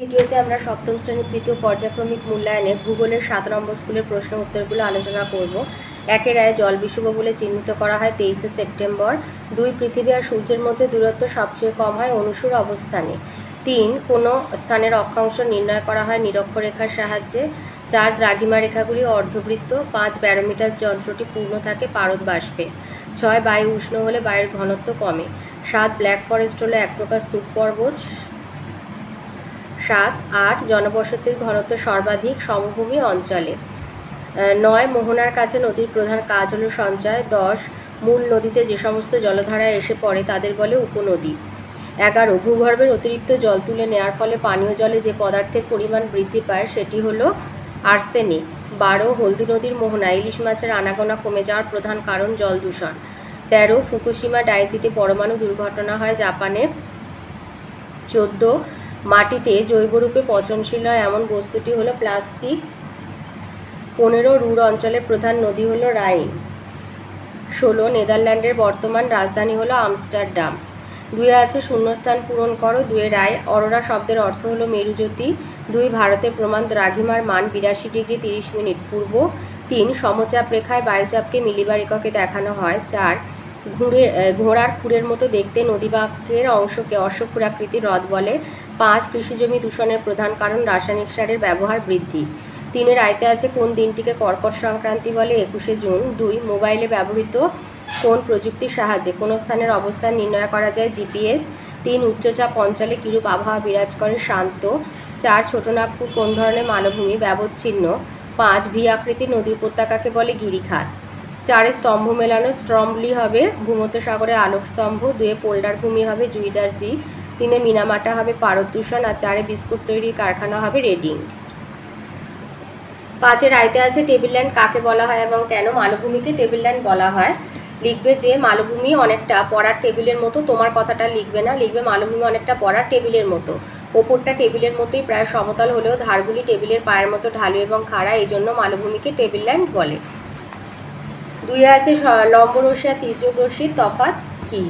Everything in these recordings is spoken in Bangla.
ভিডিওতে আমরা সপ্তম শ্রেণীর তৃতীয় পর্যায়ক্রমিক মূল্যায়নের ভূগোলের 7 নম্বর স্কুলের প্রশ্ন উত্তরগুলো আলোচনা করব। একের রায়ে জল বিষুব বলে চিহ্নিত করা হয় 23শে সেপ্টেম্বর। 2 পৃথিবী আর সূর্যের মধ্যে দূরত্ব সবচেয়ে কম হয় অনুসুর অবস্থানে। 3 কোনো স্থানের অক্ষাংশ নির্ণয় করা হয় নিরক্ষরেখার সাহায্যে। 4 দ্রাঘিমা রেখাগুলি অর্ধবৃত্ত। 5 ব্যারোমিটার যন্ত্রটি পূর্ণ থাকে পারদ বাষ্পে। 6 বায়ু উষ্ণ হলে বায়ুর ঘনত্ব কমে। 7 ব্ল্যাক ফরেস্ট হলো এক প্রকার স্তূপ পর্বত। 7 8 জনবসতির ঘনত্ব সর্বাধিক সমভূমি অঞ্চলে। 9 মোহনার কাছে নদীর প্রধান কাজ হলো সঞ্চয়। 10 মূল নদীতে যে সমস্ত জলধারায় এসে পড়ে তাদের বলে উপনদী। 11 ভূগর্ভের অতিরিক্ত জল তুলে নেওয়ার ফলে পানীয় জলে যে পদার্থের পরিমাণ বৃদ্ধি পায় সেটি হলো আর্সেনিক। 12 হলদু নদীর মোহনা ইলিশ মাছের আনাগোনা কমে যাওয়ার প্রধান কারণ জল দূষণ। 13 ফুকুশিমা ডাইচিতে পরমাণু দুর্ঘটনা হয় জাপানে। 14 মাটিতে জৈবরূপে পচনশীল হয় এমন বস্তুটি হলো প্লাস্টিক। 15 রুর অঞ্চলের প্রধান নদী হলো রাইন। 16 নেদারল্যান্ডের বর্তমান রাজধানী হলো আমস্টারডাম। 2 আছে শূন্যস্থান পূরণ করো। 2 রায় অরোরা শব্দের অর্থ হলো মেরুজ্যোতি। 2 ভারতের প্রমাণ দ্রাঘিমার মান 82 ডিগ্রি 30 মিনিট পূর্ব। 3 সমচাপ রেখায় বায়ুচাপকে মিলিবার এককে দেখানো হয়। 4 ঘোড়ার খুরের মতো দেখতে নদীবাঁকের অংশকে অশ্বক্ষুরাকৃতির হ্রদ বলে। 5 কৃষিজমি দূষণের প্রধান কারণ রাসায়নিক সারের ব্যবহার বৃদ্ধি। 3 আয়তে আছে কোন দিনটিকে কর্কট সংক্রান্তি বলে 21শে জুন। 2 মোবাইলে ব্যবহৃত কোন প্রযুক্তির সাহায্যে কোনো স্থানের অবস্থান নির্ণয় করা যায় জিপিএস। 3 উচ্চচাপ অঞ্চলে কিরূপ আবহাওয়া বিরাজ করে শান্ত। 4 ছোটনাগপুর কোন ধরনের মালভূমি ব্যবচ্ছিন্ন। 5 ভি আকৃতির নদী উপত্যকাকে বলে গিরিখাত। 4 স্তম্ভ মেলানো স্ট্রম্বলি হবে ভূমধ্যসাগরের আলোক স্তম্ভ। 2 পোল্ডার ভূমি হবে জুইডার জি। 3 মিনামাটা হবে পারদ দূষণ। আর 4 বিস্কুট তৈরির কারখানা হবে রেডিং। 5 আয়তে আছে টেবিল ল্যান্ড কাকে বলা হয় এবং কেন মালভূমিকে টেবিল ল্যান্ড বলা হয়। লিখবে যে মালভূমি অনেকটা পড়ার টেবিলের মতো, তোমার কথাটা লিখবে না, লিখবে মালভূমি অনেকটা পড়ার টেবিলের মতো। ওপরটা টেবিলের মতোই প্রায় সমতল হলেও ধারগুলি টেবিলের পায়ের মতো ঢালু এবং খাড়া, এই জন্য মালভূমিকে টেবিল ল্যান্ড বলে। 2 আছে লম্বরশ্মি আর তির্যক রশ্মির তফাৎ কি।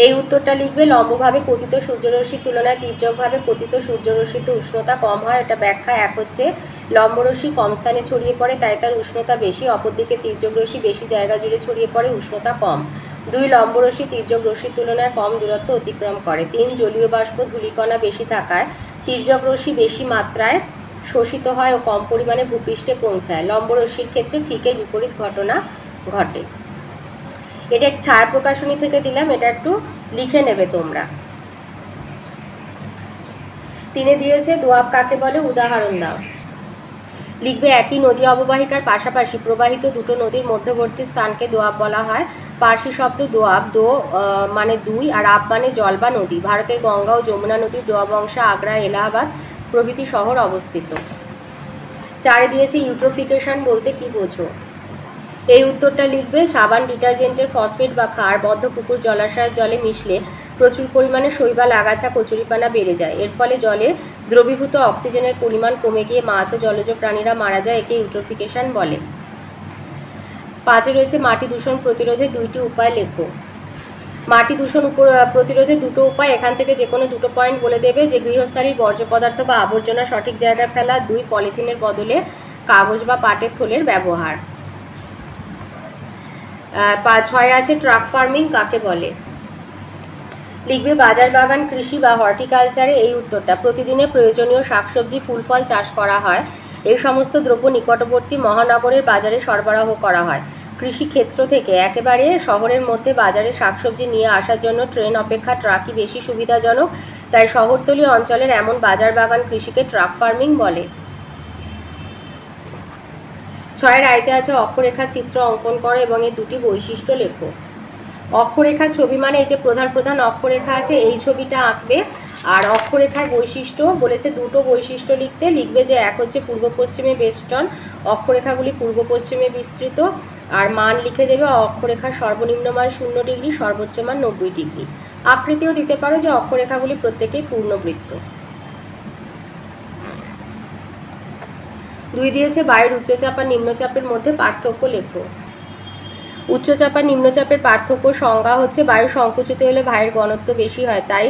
এই উত্তরটা লিখবে লম্বভাবে পতিত সূর্যরশ্মির তুলনায় তির্যকভাবে পতিত সূর্যরশ্মিতে উষ্ণতা কম হয়। এটা ব্যাখ্যা 1 হচ্ছে লম্বরশ্মি কম স্থানে ছড়িয়ে পড়ে তাই তার উষ্ণতা বেশি, অপরদিকে তির্যক রশ্মি বেশি জায়গা জুড়ে ছড়িয়ে পড়ে উষ্ণতা কম। 2 লম্বরশ্মি তির্যক রশ্মির তুলনায় কম দূরত্ব অতিক্রম করে। 3 জলীয় বাষ্প ধূলিকণা বেশি থাকায় তির্যক রশ্মি বেশি মাত্রায় শোষিত হয় ও কম পরিমাণে ভূপৃষ্ঠে পৌঁছায়। লম্বরশ্মির ক্ষেত্রে ঠিকের বিপরীত ঘটনা ঘটে। এটা ছায়া প্রকাশনী থেকে দিলাম, এটা একটু লিখে নেবে তোমরা। 3 দিয়েছে দোআব কাকে বলে উদাহরণ দাও। লিখবে একই নদী অববাহিকার পাশাপাশি প্রবাহিত দুটো নদীর মধ্যবর্তী স্থানকে দোআব বলা হয়। পার্সি শব্দ দোআব, দো মানে 2 আর আব মানে জল বা নদী। ভারতের গঙ্গা ও যমুনা নদী দোআব অংশে আগ্রা, এলাহাবাদ প্রভৃতি শহর অবস্থিত। 4 দিয়েছে ইউট্রোফিকেশন বলতে কি বোঝো। এই উত্তরটা লিখবে সাবান ডিটারজেন্টের ফসফেট বা ক্ষার বদ্ধ পুকুর জলাশয়ের জলে মিশলে প্রচুর পরিমাণে শৈবাল আগাছা কচুরিপানা বেড়ে যায়। এর ফলে জলে দ্রবীভূত অক্সিজেনের পরিমাণ কমে গিয়ে মাছ ও জলজ প্রাণীরা মারা যায়, একে ইউট্রোফিকেশন বলে। 5 রয়েছে মাটি দূষণ প্রতিরোধে 2টি উপায় লেখো। মাটি দূষণ প্রতিরোধে 2টো উপায়, এখান থেকে যে কোনো 2টো পয়েন্ট বলে দেবে। যে গৃহস্থালির বর্জ্য পদার্থ বা আবর্জনা সঠিক জায়গায় ফেলা। 2 পলিথিনের বদলে কাগজ বা পাটের থলের ব্যবহার। 6 আছে ট্রাক ফার্মিং কাকে বলে। লিখবে বাজার বাগান কৃষি বা হর্টিকালচারে এই উত্তরটা প্রতিদিনের প্রয়োজনীয় শাকসবজি ফুল ফল চাষ করা হয়। এই সমস্ত দ্রব্য নিকটবর্তী মহানগরের বাজারে সরবরাহ করা হয়। কৃষি ক্ষেত্র থেকে একেবারে শহরের মধ্যে বাজারে শাকসবজি নিয়ে আসার জন্য ট্রেন অপেক্ষা ট্রাকই বেশি সুবিধাজনক, তাই শহরতলি অঞ্চলের এমন বাজার বাগান কৃষিকে ট্রাক ফার্মিং বলে। 6 আয়তে আছে অক্ষরেখার চিত্র অঙ্কন করো এবং এর 2টি বৈশিষ্ট্য লেখো। অক্ষরেখার ছবি মানে এই যে প্রধান প্রধান অক্ষরেখা আছে এই ছবিটা আঁকবে। আর অক্ষরেখার বৈশিষ্ট্য বলেছে 2টো বৈশিষ্ট্য লিখতে। লিখবে যে 1 হচ্ছে পূর্ব পশ্চিমে বেষ্টন, অক্ষরেখাগুলি পূর্ব পশ্চিমে বিস্তৃত। আর মান লিখে দেবে অক্ষরেখার সর্বনিম্ন মান 0 ডিগ্রি, সর্বোচ্চ মান 90 ডিগ্রি। আকৃতিও দিতে পারো যে অক্ষরেখাগুলি প্রত্যেকেই পূর্ণবৃত্ত। 2 দিয়েছে বায়ুর উচ্চচাপ আর নিম্নচাপের মধ্যে পার্থক্য লেখো। উচ্চচাপ আর নিম্নচাপের পার্থক্য সংজ্ঞা হচ্ছে বায়ু সংকুচিত হলে বায়ুর ঘনত্ব বেশি হয়, তাই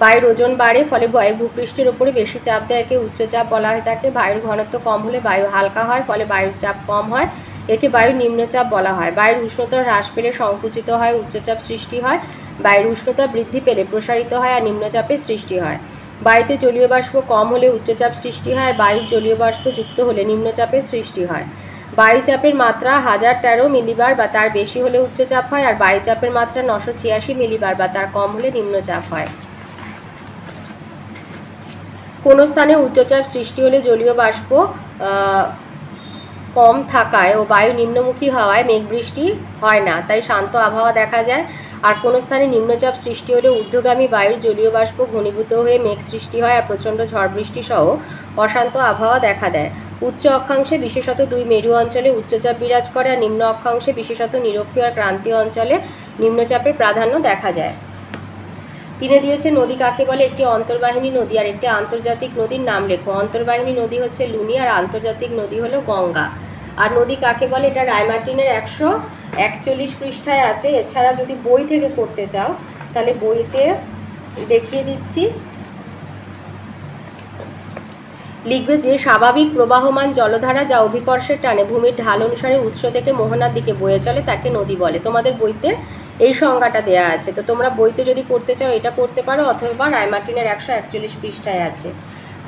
বায়ুর ওজন বাড়ে, ফলে বায়ু ভূপৃষ্ঠের উপরে বেশি চাপ দেয়, একে উচ্চচাপ বলা হয়ে থাকে। বায়ুর ঘনত্ব কম হলে বায়ু হালকা হয়, ফলে বায়ুর চাপ কম হয়, একে বায়ুর নিম্নচাপ বলা হয়। বায়ুর উষ্ণতা হ্রাস পেলে সংকুচিত হয়, উচ্চচাপ সৃষ্টি হয়। বায়ুর উষ্ণতা বৃদ্ধি পেলে প্রসারিত হয় আর নিম্নচাপের সৃষ্টি হয়। বায়ুতে জলীয় বাষ্প কম হলে উচ্চচাপ সৃষ্টি হয় আর বায়ুর জলীয় বাষ্প যুক্ত হলে নিম্নচাপের সৃষ্টি হয়। বায়ুচাপের মাত্রা 1013 মিলিবার বা তার বেশি হলে উচ্চচাপ হয় আর বায়ুচাপের মাত্রা 986 মিলিবার বা তার কম হলে নিম্নচাপ হয়। কোন স্থানে উচ্চচাপ সৃষ্টি হলে জলীয় বাষ্প কম থাকায় ও বায়ু নিম্নমুখী হওয়ায় মেঘবৃষ্টি হয় না, তাই শান্ত আবহাওয়া দেখা যায়। আর কোনো স্থানে নিম্নচাপ সৃষ্টি হলে ঊর্ধ্বগামী বায়ুর জলীয় বাষ্প ঘনীভূত হয়ে মেঘ সৃষ্টি হয় আর প্রচণ্ড ঝড় বৃষ্টি সহ অশান্ত আবহাওয়া দেখা দেয়। উচ্চ অক্ষাংশে বিশেষত দুই মেরু অঞ্চলে উচ্চচাপ বিরাজ করে আর নিম্ন অক্ষাংশে বিশেষত নিরক্ষীয় আর ক্রান্তীয় অঞ্চলে নিম্নচাপের প্রাধান্য দেখা যায়। তিনি দিয়েছে নদী কাকে বলে, একটি অন্তর্বাহিনী নদী আর একটি আন্তর্জাতিক নদীর নাম লেখো। অন্তর্বাহিনী নদী হচ্ছে লুনি আর আন্তর্জাতিক নদী হলো গঙ্গা। আর নদী কাকে বলে এটা রায়মার্টিনের 141 পৃষ্ঠায় আছে। এছাড়া যদি বই থেকে করতে চাও তাহলে বইতে দেখিয়ে দিচ্ছি। লিখবে যে স্বাভাবিক প্রবাহমান জলধারা যা অভিকর্ষের টানে ভূমির ঢাল অনুসারে উৎস থেকে মোহনার দিকে বয়ে চলে তাকে নদী বলে। তোমাদের বইতে এই সংজ্ঞাটা দেয়া আছে, তো তোমরা বইতে যদি করতে চাও এটা করতে পারো, অথবা রায়মার্টিনের 141 পৃষ্ঠায় আছে।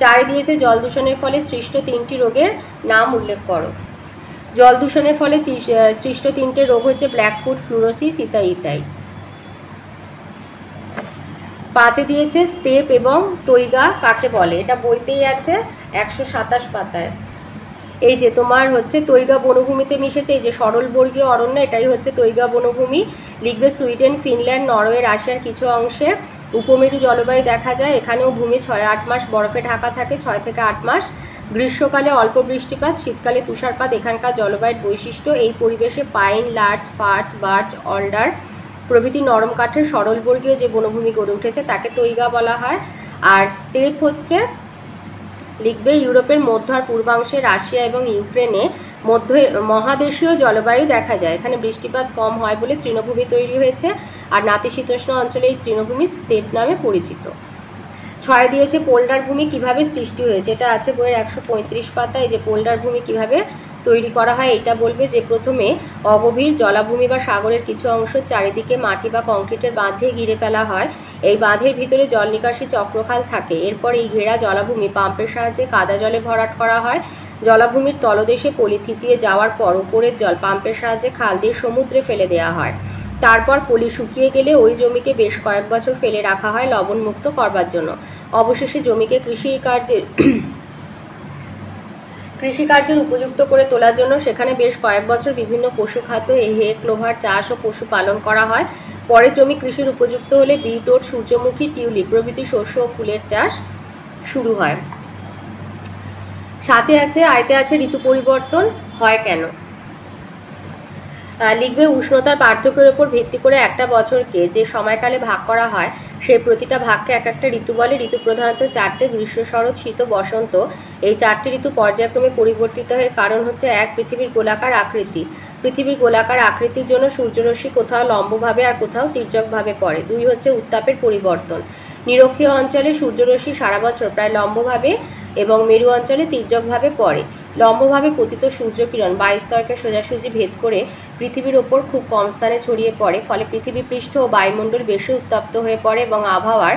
4 দিয়েছে জল দূষণের ফলে সৃষ্ট 3টি রোগের নাম উল্লেখ করো। জল দূষণের ফলে সৃষ্ট 3টে রোগ হচ্ছে ব্ল্যাকফুট, ফ্লুরোসিস ইত্যাদি। 5 দিয়েছে স্টেপ এবং তৈগা কাকে বলে, এটা বইতেই আছে 127 পাতায়। এই যে তোমার হচ্ছে তৈগা বনভূমিতে মিশেছে, এই যে সরলবর্গীয় অরণ্য এটাই হচ্ছে তৈগা বনভূমি। লিখবে সুইডেন, ফিনল্যান্ড, নরওয়ে, রাশিয়ার কিছু অংশে উপমেরু জলবায়ু দেখা যায়। এখানেও ভূমি 6-8 মাস বরফে ঢাকা থাকে, 6 থেকে 8 মাস। গ্রীষ্মকালে অল্প বৃষ্টিপাত, শীতকালে তুষারপাত এখানকার জলবায়ুর বৈশিষ্ট্য। এই পরিবেশে পাইন, লার্চ, ফার্চ, বার্চ, অলডার প্রভৃতি নরম কাঠের সরলবর্গীয় যে বনভূমি গড়ে উঠেছে তাকে তৈগা বলা হয়। আর স্টেপ হচ্ছে লিখবে ইউরোপের মধ্য আর পূর্বাংশে, রাশিয়া এবং ইউক্রেনে মহাদেশীয় জলবায়ু দেখা যায়। এখানে বৃষ্টিপাত কম হয় বলে তৃণভূমি তৈরি হয়েছে আর নাতিশীতোষ্ণ অঞ্চলে এই তৃণভূমি স্টেপ নামে পরিচিত। 6 দিয়েছে পোল্ডার ভূমি কিভাবে সৃষ্টি হয়েছে, এটা আছে বইয়ের 135 পাতায়। যে পোল্ডার ভূমি কিভাবে তৈরি করা হয় এটা বলবে যে প্রথমে অগভীর জলাভূমি বা সাগরের কিছু অংশ চারিদিকে মাটি বা কংক্রিটের বাঁধ দিয়ে ঘিরে ফেলা হয়। এই বাঁধের ভিতরে জল নিকাশি চক্রখাল থাকে। এরপর এই ঘেরা জলাভূমি পাম্পের সাহায্যে কাদা জলে ভরাট করা হয়। জলাভূমির তলদেশে পলি থিতিয়ে যাওয়ার পর উপরের জল পাম্পের সাহায্যে খাল দিয়ে সমুদ্রে ফেলে দেওয়া হয়। তারপর পলি শুকিয়ে গেলে ওই জমিকে বেশ কয়েক বছর ফেলে রাখা হয় লবণমুক্ত করবার জন্য। অবশেষে জমিকে কৃষিকার্যের উপযুক্ত করে তোলার জন্য সেখানে বেশ কয়েক বছর বিভিন্ন পশুখাদ্য, হে, ক্লোভার চাষ ও পশুপালন করা হয়। পরে জমি কৃষির উপযুক্ত হলে বিট, ওট, সূর্যমুখী, টিউলিপ প্রভৃতি শস্য ও ফুলের চাষ শুরু হয়। 7 আছে আয়তে আছে ঋতু পরিবর্তন হয় কেন। লিখবে উষ্ণতার পার্থক্যের উপর ভিত্তি করে একটা বছরকে যে সময়কালে ভাগ করা হয় সেই প্রতিটা ভাগকে এক একটা ঋতু বলে। ঋতু প্রধানত 4টে, গ্রীষ্ম, শরৎ, শীত ও বসন্ত। এই 4টি ঋতু পর্যায়ক্রমে পরিবর্তিত হয়। কারণ হচ্ছে 1 পৃথিবীর গোলাকার আকৃতি। পৃথিবীর গোলাকার আকৃতির জন্য সূর্যরশ্মি কোথাও লম্বভাবে আর কোথাও তির্যকভাবে পড়ে। 2 হচ্ছে উত্তাপের পরিবর্তন। নিরক্ষীয় অঞ্চলে সূর্যরশ্মি সারা বছর প্রায় লম্বভাবে এবং মেরু অঞ্চলে তির্যকভাবে পড়ে। লম্বভাবে পতিত সূর্যকিরণ বায়ুস্তরকে সোজাসুজি ভেদ করে পৃথিবীর ওপর খুব কম স্থানে ছড়িয়ে পড়ে। ফলে পৃথিবী পৃষ্ঠ ও বায়ুমণ্ডল বেশি উত্তপ্ত হয়ে পড়ে এবং আবহাওয়ার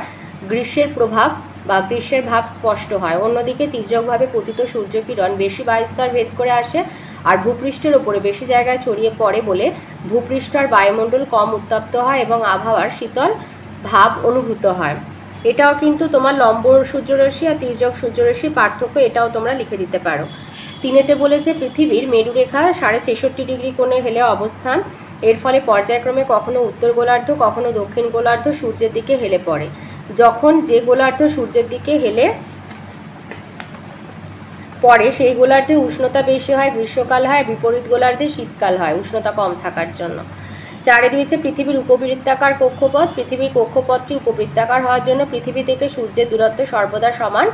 গ্রীষ্মের প্রভাব বা গ্রীষ্মের ভাব স্পষ্ট হয়। অন্যদিকে তির্যকভাবে পতিত সূর্যকিরণ বেশি বায়ুস্তর ভেদ করে আসে আর ভূপৃষ্ঠের ওপরে বেশি জায়গায় ছড়িয়ে পড়ে বলে ভূপৃষ্ঠ আর বায়ুমণ্ডল কম উত্তপ্ত হয় এবং আবহাওয়ার শীতল ভাব অনুভূত হয়। এটাও কিন্তু তোমার লম্ব সূর্যরশ্মি আর তির্যক সূর্যরশ্মির পার্থক্য, এটাও তোমরা লিখে দিতে পারো। 3 বলেছে পৃথিবীর মেরুরেখা 66.5 ডিগ্রি কোণে হেলে অবস্থান। এর ফলে পর্যায়ক্রমে কখনো উত্তর গোলার্ধ কখনো দক্ষিণ গোলার্ধ সূর্যের দিকে হেলে পড়ে। যখন যে গোলার্ধ সূর্যের দিকে হেলে পড়ে সেই গোলার্ধে উষ্ণতা বেশি হয়, গ্রীষ্মকাল হয়, বিপরীত গোলার্ধে শীতকাল হয় উষ্ণতা কম থাকার জন্য। 4 দিয়েছে পৃথিবীর উপবৃত্তাকার কক্ষপথ। পৃথিবীর কক্ষপথটি উপবৃত্তাকার হওয়ার জন্য পৃথিবী থেকে সূর্যের দূরত্ব সর্বদা সমান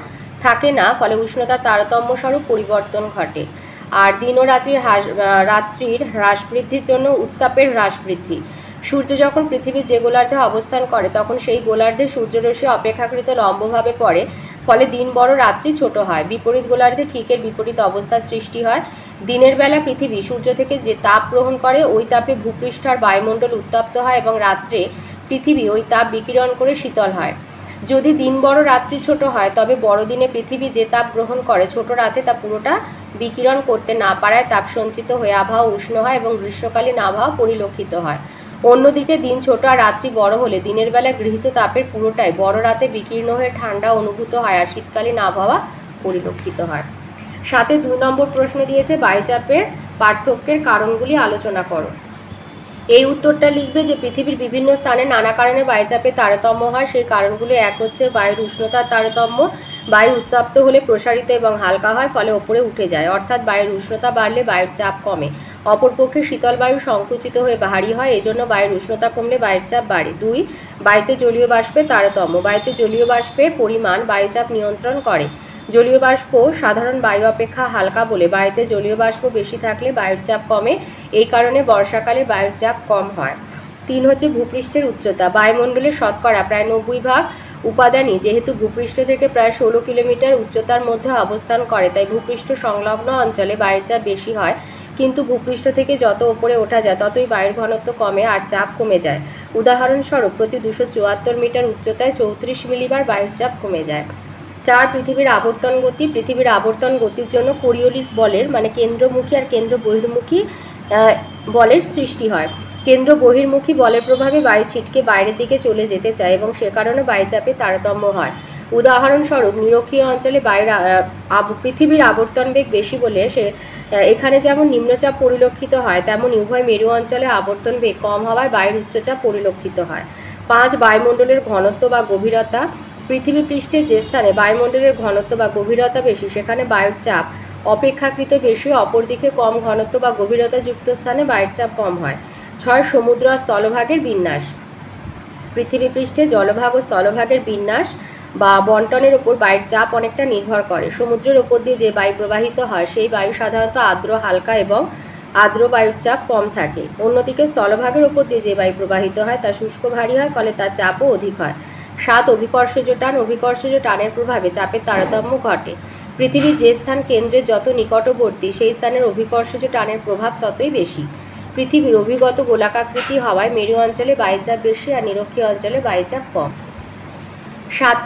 থাকে না, ফলে উষ্ণতার তারতম্য স্বরূপ পরিবর্তন ঘটে। আর দিন ও রাত্রির হ্রাস বৃদ্ধির জন্য উত্তাপের হ্রাস বৃদ্ধি। সূর্য যখন পৃথিবীর যে গোলার্ধে অবস্থান করে তখন সেই গোলার্ধে সূর্যরশ্মি অপেক্ষাকৃত লম্বভাবে পড়ে, ফলে দিন বড় রাত্রি ছোট হয়। বিপরীত গোলার্ধে ঠিক এর বিপরীত অবস্থার সৃষ্টি হয়। দিনের বেলা পৃথিবী সূর্য থেকে যে তাপ গ্রহণ করে ওই তাপে ভূপৃষ্ঠ আর বায়ুমণ্ডল উত্তপ্ত হয় এবং রাত্রে পৃথিবী ওই তাপ বিকিরণ করে শীতল হয়। যদি দিন বড় রাত্রি ছোট হয় তবে বড়দিনে পৃথিবী যে তাপ গ্রহণ করে ছোট রাতে তা পুরোটা বিকিরণ করতে না পারায় তাপ সঞ্চিত হয়ে আবহাওয়া উষ্ণ হয় এবং গ্রীষ্মকালীন আবহাওয়া পরিলক্ষিত হয়। অন্যদিকে দিন ছোট আর রাত্রি বড় হলে দিনের বেলা গৃহীত তাপের পুরোটাই বড় রাতে বিকীর্ণ হয়ে ঠান্ডা অনুভূত হয় আর শীতকালীন আবহাওয়া পরিলক্ষিত হয়। 7 2 নম্বর প্রশ্ন দিয়েছে বায়ুচাপের পার্থক্যের কারণগুলি আলোচনা করো। এই উত্তরটা লিখবে যে পৃথিবীর বিভিন্ন স্থানে নানা কারণে বায়ুচাপের তারতম্য হয়। সেই কারণগুলো এক হচ্ছে বায়ুর উষ্ণতার তারতম্য। বায়ু উত্তপ্ত হলে প্রসারিত এবং হালকা হয়, ফলে ওপরে উঠে যায়, অর্থাৎ বায়ুর উষ্ণতা বাড়লে বায়ুর চাপ কমে। অপরপক্ষে শীতল বায়ু সংকুচিত হয়ে ভারী হয়, এজন্য বায়ুর উষ্ণতা কমলে বায়ুর চাপ বাড়ে। 2 বায়ুতে জলীয় বাষ্পের তারতম্য। বায়ুতে জলীয় বাষ্পের পরিমাণ বায়ুচাপ নিয়ন্ত্রণ করে। জলীয় বাষ্প সাধারণ বায়ু অপেক্ষা হালকা বলে বায়ুতে জলীয় বাষ্প বেশি থাকলে বায়ুর চাপ কমে, এই কারণে বর্ষাকালে বায়ুর চাপ কম হয়। 3 হচ্ছে ভূপৃষ্ঠের উচ্চতা। বায়ুমণ্ডলের শতকরা প্রায় 90% উপাদানই যেহেতু ভূপৃষ্ঠ থেকে প্রায় 16 কিলোমিটার উচ্চতার মধ্যে অবস্থান করে, তাই ভূপৃষ্ঠ সংলগ্ন অঞ্চলে বায়ুর চাপ বেশি হয়। কিন্তু ভূপৃষ্ঠ থেকে যত ওপরে ওঠা যায় ততই বায়ুর ঘনত্ব কমে আর চাপ কমে যায়। উদাহরণস্বরূপ প্রতি 274 মিটার উচ্চতায় 34 মিলিবার বায়ুর চাপ কমে যায়। 4 পৃথিবীর আবর্তন গতি। পৃথিবীর আবর্তন গতির জন্য কোরিওলিস বলের মানে কেন্দ্রমুখী আর কেন্দ্র বহির্মুখী বলের সৃষ্টি হয়। কেন্দ্র বহির্মুখী বলের প্রভাবে বায়ু ছিটকে বাইরের দিকে চলে যেতে চায় এবং সে কারণে বায়ুচাপে তারতম্য হয়। উদাহরণস্বরূপ নিরক্ষীয় অঞ্চলে পৃথিবীর আবর্তন বেগ বেশি বলে এখানে যেমন নিম্নচাপ পরিলক্ষিত হয়, তেমন উভয় মেরু অঞ্চলে আবর্তন বেগ কম হওয়ায় বায়ুর উচ্চচাপ পরিলক্ষিত হয়। 5 বায়ুমণ্ডলের ঘনত্ব বা গভীরতা। পৃথিবী পৃষ্ঠের যে স্থানে বায়ুমণ্ডলের ঘনত্ব বা গভীরতা বেশি সেখানে বায়ুর চাপ অপেক্ষাকৃত বেশি, অপরদিকে কম ঘনত্ব বা গভীরতাযুক্ত স্থানে বায়ুর চাপ কম হয়। 6 সমুদ্র আর স্থলভাগের বিন্যাস। পৃথিবী পৃষ্ঠে জলভাগ ও স্থলভাগের বিন্যাস বা বন্টনের উপর বায়ুর চাপ অনেকটা নির্ভর করে। সমুদ্রের উপর দিয়ে যে বায়ু প্রবাহিত হয় সেই বায়ু সাধারণত আর্দ্র হালকা এবং আর্দ্র বায়ুর চাপ কম থাকে। অন্যদিকে স্থলভাগের উপর দিয়ে যে বায়ু প্রবাহিত হয় তা শুষ্ক ভারী হয়, ফলে তার চাপও অধিক হয়। 7 অভিকর্ষজ টান। অভিকর্ষজ টানের প্রভাবে চাপের তারতম্য ঘটে। পৃথিবীর যে স্থান কেন্দ্রের যত নিকটবর্তী সেই স্থানের অভিকর্ষজ টানের প্রভাব ততই বেশি। পৃথিবীর অভিগত গোলাকাকৃতি হওয়ায় মেরু অঞ্চলে বায়ুচাপ বেশি আর নিরক্ষীয় অঞ্চলে বায়ুচাপ কম। 7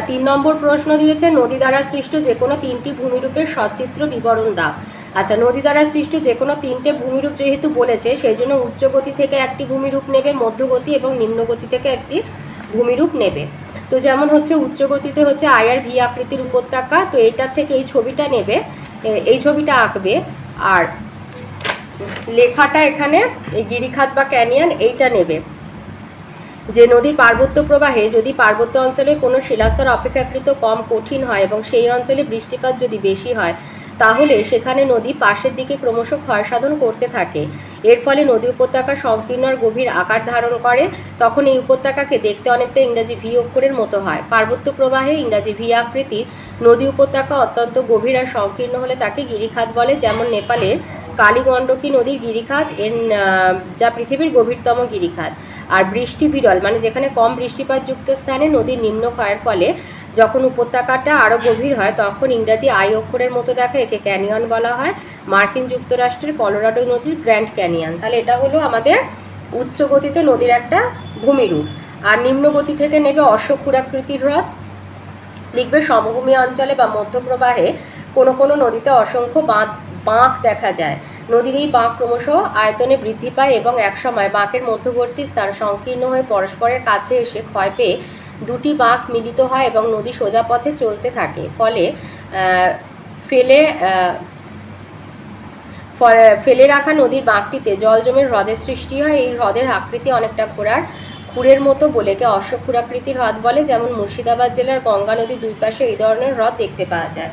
3 নম্বর প্রশ্ন দিয়েছে নদী দ্বারা সৃষ্ট যে কোনো 3টি ভূমিরূপের সচিত্র বিবরণ দাও। আচ্ছা, নদী দ্বারা সৃষ্ট যে কোনো 3টে ভূমিরূপ যেহেতু বলেছে সেই জন্য উচ্চ গতি থেকে একটি ভূমিরূপ নেবে, মধ্যগতি এবং নিম্নগতি থেকে একটি ভূমিরূপ নেবে। তো যেমন হচ্ছে উচ্চ গতিতে হচ্ছে আই আর ভি আকৃতির উপত্যকা, তো এইটার থেকে এই ছবিটা নেবে, এই ছবিটা আঁকবে, আর লেখাটা এখানে এই গিরিখাত বা ক্যানিয়ন এইটা নেবে। যে নদীর পার্বত্য প্রবাহে যদি পার্বত্য অঞ্চলে কোনো শিলাস্তর অপেক্ষাকৃত কম কঠিন হয় এবং সেই অঞ্চলে বৃষ্টিপাত যদি বেশি হয় তাহলে সেখানে নদী পাশের দিকে ক্রমশ ক্ষয় সাধন করতে থাকে। এর ফলে নদী উপত্যকা সংকীর্ণ আর গভীর আকার ধারণ করে। তখন এই উপত্যকাকে দেখতে অনেকটা ইংরাজি ভি অক্ষরের মতো হয়। পার্বত্য প্রবাহে ইংরাজি ভি আকৃতির নদী উপত্যকা অত্যন্ত গভীর আর সংকীর্ণ হলে তাকে গিরিখাত বলে, যেমন নেপালের কালীগণ্ডকী নদীর গিরিখাত যা পৃথিবীর গভীরতম গিরিখাত। আর বৃষ্টি বিরল মানে যেখানে কম বৃষ্টিপাতযুক্ত স্থানে নদীর নিম্ন ক্ষয়ের ফলে যখন উপত্যকাটা আরও গভীর হয় তখন ইংরাজি আই অক্ষরের মতো দেখা, একে ক্যানিয়ন বলা হয়। মার্কিন যুক্তরাষ্ট্রের কলোরাডো নদীর গ্র্যান্ড ক্যানিয়ন। তাহলে এটা হলো আমাদের উচ্চ গতিতে নদীর একটা ভূমিরূপ। আর নিম্ন গতি থেকে নেবে অশ্বক্ষুরাকৃতির হ্রদ। লিখবে সমভূমি অঞ্চলে বা মধ্যপ্রবাহে কোনো কোনো নদীতে অসংখ্য বাঁক দেখা যায়। নদীর এই বাঁক ক্রমশ আয়তনে বৃদ্ধি পায় এবং একসময় বাঁকের মধ্যবর্তী স্থান সংকীর্ণ হয়ে পরস্পরের কাছে এসে ক্ষয় পেয়ে দুটি বাঁক মিলিত হয় এবং নদী সোজা পথে চলতে থাকে। ফলে ফেলে রাখা নদীর বাঁকটিতে জল জমে হ্রদের সৃষ্টি হয়। এই হ্রদের আকৃতি অনেকটা ঘোড়ার খুরের মতো বলে একে অশ্বক্ষুরাকৃতির হ্রদ বলে। যেমন মুর্শিদাবাদ জেলার গঙ্গা নদীর দুই পাশে এই ধরনের হ্রদ দেখতে পাওয়া যায়।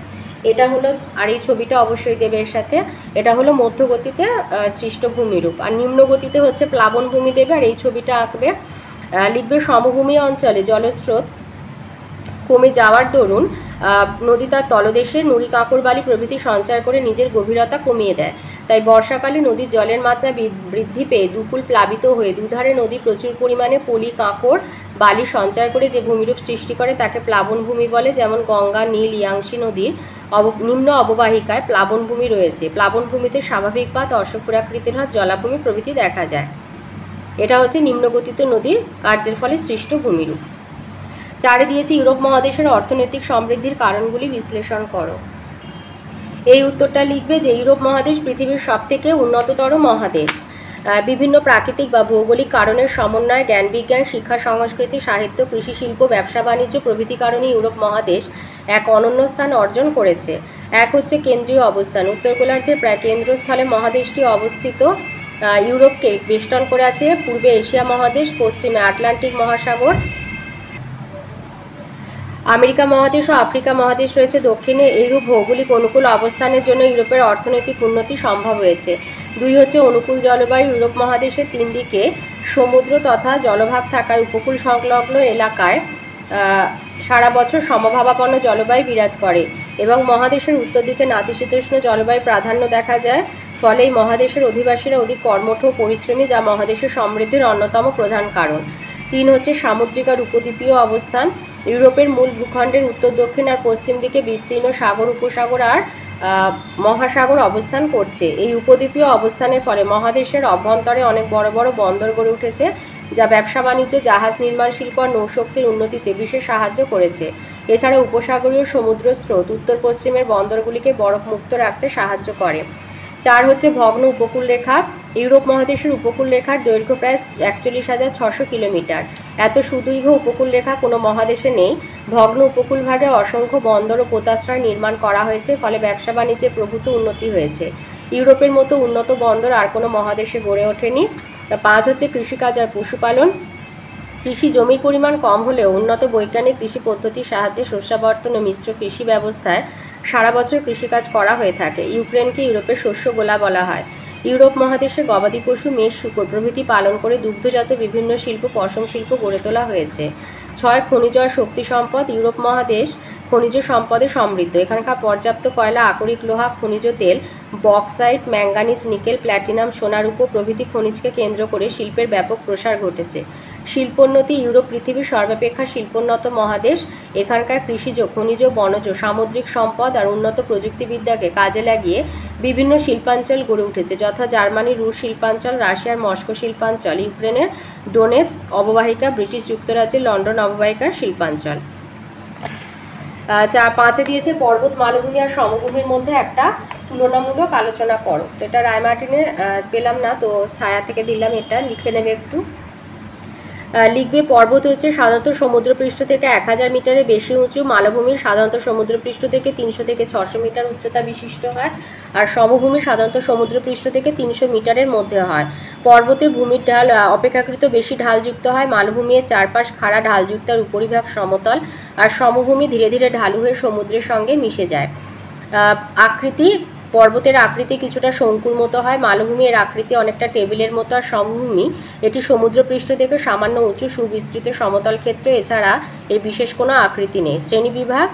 এটা হলো, আর এই ছবিটা অবশ্যই দেবে এর সাথে, এটা হলো মধ্যগতিতে সৃষ্ট ভূমিরূপ। আর নিম্নগতিতে হচ্ছে প্লাবন ভূমি দেবে আর এই ছবিটা আঁকবে। লিখবে সমভূমি অঞ্চলে জলস্রোত কমে যাওয়ার দরুন নদী তার তলদেশে নুড়ি কাঁকর বালি প্রভৃতি সঞ্চয় করে নিজের গভীরতা কমিয়ে দেয়। তাই বর্ষাকালে নদীর জলের মাত্রা বৃদ্ধি পেয়ে দুকুল প্লাবিত হয়ে দুধারে নদী প্রচুর পরিমাণে পলি কাঁকর বালি সঞ্চয় করে যে ভূমিরূপ সৃষ্টি করে তাকে প্লাবনভূমি বলে। যেমন গঙ্গা, নীল, ইয়াংশি নদীর নিম্ন অববাহিকায় প্লাবনভূমি রয়েছে। প্লাবনভূমিতে স্বাভাবিক বাঁধ, অশ্বক্ষুরাকৃতির হ্রদ, জলাভূমি প্রভৃতি দেখা যায়। এটা হচ্ছে নিম্নগতিত নদীর কার্যের ফলে সৃষ্ট ভূমিরূপ। 4 দিয়েছে ইউরোপ মহাদেশের অর্থনৈতিক সমৃদ্ধির কারণগুলি বিশ্লেষণ করো। এই উত্তরটা লিখবে যে ইউরোপ মহাদেশ পৃথিবীর সবথেকে উন্নততর মহাদেশ। বিভিন্ন প্রাকৃতিক বা ভৌগোলিক কারণের সমন্বয়ে জ্ঞান বিজ্ঞান, শিক্ষা, সংস্কৃতি, সাহিত্য, কৃষি, শিল্প, ব্যবসা বাণিজ্য প্রভৃতি কারণে ইউরোপ মহাদেশ এক অনন্য স্থান অর্জন করেছে। এক হচ্ছে কেন্দ্রীয় অবস্থান। উত্তর গোলার্ধের প্রায় কেন্দ্রস্থলে মহাদেশটি অবস্থিত। ইউরোপকে বেষ্টন করে আছে পূর্বে এশিয়া মহাদেশ, পশ্চিমে আটলান্টিক মহাসাগর, আমেরিকা মহাদেশ ও আফ্রিকা মহাদেশ রয়েছে দক্ষিণে। এইরূপ ভৌগোলিক অনুকূল অবস্থানের জন্য ইউরোপের অর্থনৈতিক উন্নতি সম্ভব হয়েছে। 2 হচ্ছে অনুকূল জলবায়ু। ইউরোপ মহাদেশের 3 দিকে সমুদ্র তথা জলভাগ থাকায় উপকূল সংলগ্ন এলাকায় সারা বছর সমভাবাপন্ন জলবায়ু বিরাজ করে এবং মহাদেশের উত্তর দিকে নাতিশীতোষ্ণ জলবায়ু প্রাধান্য দেখা যায়। ফলে এই মহাদেশের অধিবাসীরা অধিক কর্মঠ ও পরিশ্রমী, যা মহাদেশের সমৃদ্ধির অন্যতম প্রধান কারণ। 3 হচ্ছে সামুদ্রিক আর উপদ্বীপীয় অবস্থান। ইউরোপের মূল ভূখণ্ডের উত্তর, দক্ষিণ আর পশ্চিম দিকে বিস্তীর্ণ সাগর, উপসাগর আর মহাসাগর অবস্থান করছে। এই উপদ্বীপীয় অবস্থানের ফলে মহাদেশের অভ্যন্তরে অনেক বড় বড় বন্দর গড়ে উঠেছে, যা ব্যবসা বাণিজ্য, জাহাজ নির্মাণ শিল্প আর নৌশক্তির উন্নতিতে বিশেষ সাহায্য করেছে। এছাড়া উপসাগরীয় সমুদ্র স্রোত উত্তর পশ্চিমের বন্দরগুলিকে বরফ মুক্ত রাখতে সাহায্য করে। 4 হচ্ছে ভগ্ন উপকূলরেখা। ইউরোপ মহাদেশের উপকূলরেখার দৈর্ঘ্য প্রায় 41,600 কিলোমিটার। এত সুদীর্ঘ উপকূলরেখা কোনো মহাদেশে নেই। ভগ্ন উপকূলভাগে অসংখ্য বন্দর ও পোতাশ্রয় নির্মাণ করা হয়েছে, ফলে ব্যবসা বাণিজ্যের প্রভূত উন্নতি হয়েছে। ইউরোপের মতো উন্নত বন্দর আর কোনো মহাদেশে গড়ে ওঠেনি। 5 হচ্ছে কৃষিকাজ আর পশুপালন। কৃষি জমির পরিমাণ কম হলেও উন্নত বৈজ্ঞানিক কৃষি পদ্ধতির সাহায্যে শস্যাবর্তন ও মিশ্র কৃষি ব্যবস্থায় সারা বছর কৃষিকাজ করা হয়ে থাকে। ইউক্রেনকে ইউরোপের শস্য গোলা বলা হয়। ইউরোপ মহাদেশে গবাদি পশু, মেষ, শূকর প্রভৃতি পালন করে দুগ্ধজাত বিভিন্ন শিল্প, পশম শিল্প গড়ে তোলা হয়েছে। 6 খনিজ আর শক্তি সম্পদ। ইউরোপ মহাদেশ খনিজ সম্পদে সমৃদ্ধ। এখানকার পর্যাপ্ত কয়লা, আকরিক লোহা, খনিজ তেল, বক্সাইট, ম্যাঙ্গানিজ, নিকেল, প্ল্যাটিনাম, সোনা, রূপো প্রভৃতি খনিজকে কেন্দ্র করে শিল্পের ব্যাপক প্রসার ঘটেছে। শিল্পোন্নতি। ইউরোপ পৃথিবীর সর্বাপেক্ষা শিল্পোন্নত মহাদেশ। এখানকার কৃষিজ, খনিজ, বনজ, সামুদ্রিক সম্পদ আর উন্নত প্রযুক্তিবিদ্যাকে কাজে লাগিয়ে বিভিন্ন শিল্পাঞ্চল গড়ে উঠেছে, যথা জার্মানির রুশ শিল্পাঞ্চল, রাশিয়ার মস্কো শিল্পাঞ্চল, ইউক্রেনের ডোনেৎস্ক অববাহিকা, ব্রিটিশ যুক্তরাজ্যের লন্ডন অববাহিকার শিল্পাঞ্চল। 5 দিয়েছে পর্বত, মালভূমি আর সমভূমির মধ্যে একটা তুলনামূলক আলোচনা করো। তো এটা রায়মার্টিনে পেলাম না, তো ছায়া থেকে দিলাম, এটা লিখে নেবে একটু। লিখবে পর্বত হচ্ছে সাধারণত সমুদ্রপৃষ্ঠ থেকে 1000 মিটারের বেশি উঁচু। মালভূমি সাধারণত সমুদ্রপৃষ্ঠ থেকে 300 থেকে 600 মিটার উচ্চতা বিশিষ্ট হয়। আর সমভূমি সাধারণত সমুদ্রপৃষ্ঠ থেকে 300 মিটারের মধ্যে হয়। পর্বতে ভূমির ঢাল অপেক্ষাকৃত বেশি ঢালযুক্ত হয়। মালভূমির চারপাশ খাড়া ঢালযুক্ত আর উপরিভাগ সমতল। আর সমভূমি ধীরে ধীরে ঢালু হয়ে সমুদ্রের সঙ্গে মিশে যায়। আকৃতি। পর্বতের আকৃতি কিছুটা শঙ্কুর মতো হয়। মালভূমির আকৃতি অনেকটা টেবিলের মতো। আর সমভূমি এটি সমুদ্রপৃষ্ঠ থেকে সামান্য উঁচু সুবিস্তৃত সমতল ক্ষেত্র। এছাড়া এর বিশেষ কোনো আকৃতি নেই। শ্রেণীবিভাগ।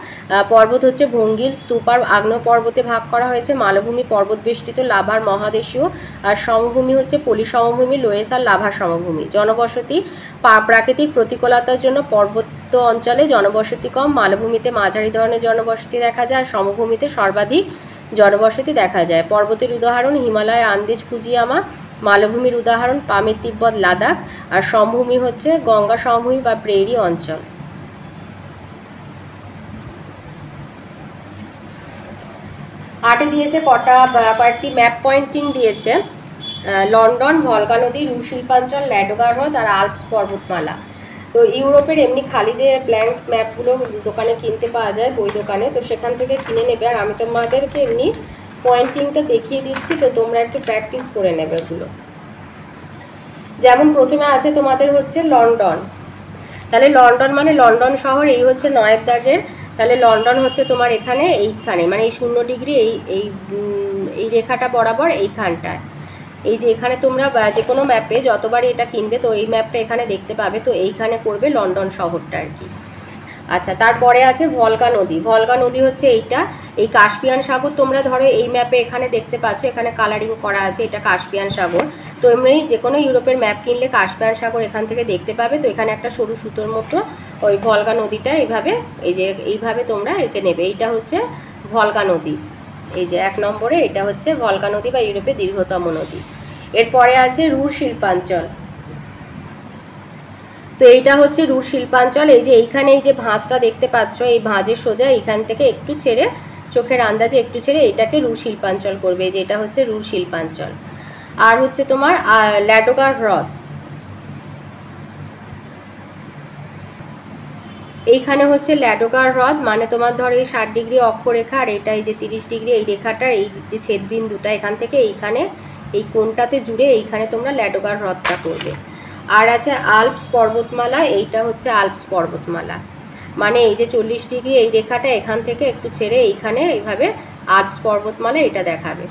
পর্বত হচ্ছে ভঙ্গিল, স্তূপ আর আগ্নেয় পর্বতে ভাগ করা হয়েছে। মালভূমি পর্বত বেষ্টিত, লাভার মহাদেশীয়। আর সমভূমি হচ্ছে পলি সমভূমি, লোয়েস আর লাভার সমভূমি। জনবসতি। প্রাকৃতিক প্রতিকূলতার জন্য পর্বত অঞ্চলে জনবসতি কম। মালভূমিতে মাঝারি ধরনের জনবসতি দেখা যায়। আর সমভূমিতে সর্বাধিক জনবসতি দেখা যায়। পর্বতের উদাহরণ হিমালয়, আন্দেজ, ফুজিয়ামা। মালভূমির উদাহরণ পামির, তিব্বত, লাদাখ। আর সমভূমি হচ্ছে গঙ্গা সমভূমি বা প্রেরি অঞ্চল। 8 দিয়েছে কয়েকটি ম্যাপ পয়েন্টিং দিয়েছে। লন্ডন, ভলগা নদী, রুশ শিল্পাঞ্চল, ল্যাডোগা হ্রদ আর আল্পস পর্বতমালা। তো ইউরোপের এমনি খালি যে ব্ল্যাঙ্ক ম্যাপগুলো দোকানে কিনতে পাওয়া যায়, বই দোকানে, তো সেখান থেকে কিনে নেবে। আর আমি তোমাদেরকে এমনি পয়েন্টিংটা দেখিয়ে দিচ্ছি, তো তোমরা একটু প্র্যাকটিস করে নেবে ওগুলো। যেমন প্রথমে আছে তোমাদের হচ্ছে লন্ডন। তাহলে লন্ডন মানে লন্ডন শহর, এই হচ্ছে 9 দাগের। তাহলে লন্ডন হচ্ছে তোমার এখানে, এইখানে, মানে এই 0 ডিগ্রি এই রেখাটা বরাবর এইখানটায়। এই যে এখানে তোমরা যে কোনো ম্যাপে যতবারই এটা কিনবে, তো এই ম্যাপটা এখানে দেখতে পাবে, তো এইখানে করবে লন্ডন শহরটা আর কি। আচ্ছা, তারপরে আছে ভলগা নদী। ভলগা নদী হচ্ছে এইটা, এই কাস্পিয়ান সাগর তোমরা ধরো এই ম্যাপে এখানে দেখতে পাচ্ছ, এখানে কালারিং করা আছে, এটা কাস্পিয়ান সাগর। তো এমনি যে কোনো ইউরোপের ম্যাপ কিনলে কাস্পিয়ান সাগর এখান থেকে দেখতে পাবে। তো এখানে একটা সরু সুতোর মতো ওই ভলগা নদীটা এইভাবে, এই যে এইভাবে তোমরা এঁকে নেবে। এইটা হচ্ছে ভলগা নদী, এই যে 1 নম্বরে এটা হচ্ছে ভলগা নদী বা ইউরোপের দীর্ঘতম নদী। এরপরে আছে রুর শিল্পাঞ্চল। তো এইটা হচ্ছে রুর শিল্পাঞ্চল। এই যে এইখানে এই যে ভাঁজটা দেখতে পাচ্ছ, এই ভাঁজের সোজা এইখান থেকে একটু ছেড়ে, চোখের আন্দাজে একটু ছেড়ে এইটাকে রুর শিল্পাঞ্চল করবে, যে এটা হচ্ছে রুর শিল্পাঞ্চল। আর হচ্ছে তোমার ল্যাডোগার হ্রদ, এইখানে হচ্ছে ল্যাডোগার হ্রদ, মানে তোমার ধরো এই 60 ডিগ্রি অক্ষরেখা, আর এটা এই যে 30 ডিগ্রি এই রেখাটার এই যে ছেদবিন্দুটা এখান থেকে এইখানে এই কোণটাতে জুড়ে এইখানে তোমরা ল্যাডোগার হ্রদটা করবে। আর আছে আল্পস পর্বতমালা, এইটা হচ্ছে আল্পস পর্বতমালা, মানে এই যে 40 ডিগ্রি এই রেখাটা এখান থেকে একটু ছেড়ে এইখানে এইভাবে আল্পস পর্বতমালা এটা দেখাবে।